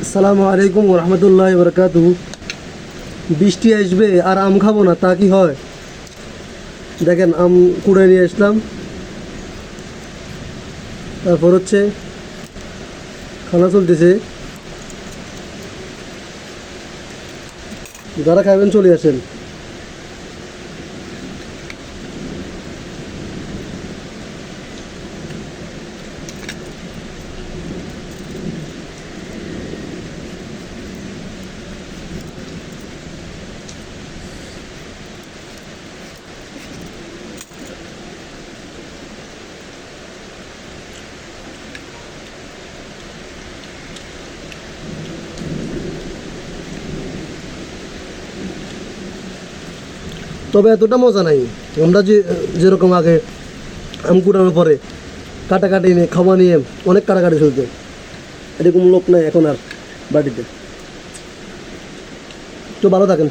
আসসালামু আলাইকুম রহমতুল্লাহ বরকাতু। বৃষ্টি আসবে আর আম খাবো না, তা কি হয়? দেখেন আম কুড়ে নিয়ে আসলাম, তারপর হচ্ছে খানা চলতেছে। যারা খাবেন চলে আসেন। তবে এতটা মজা নাই। আমরা যেরকম আগে আম কুড়ানোর পরে কাটাকাটি নিয়ে খাওয়া নিয়ে অনেক কাটাকাটি চলছে, এরকম লোক নাই এখন আর বাড়িতে। তো ভালো থাকেন।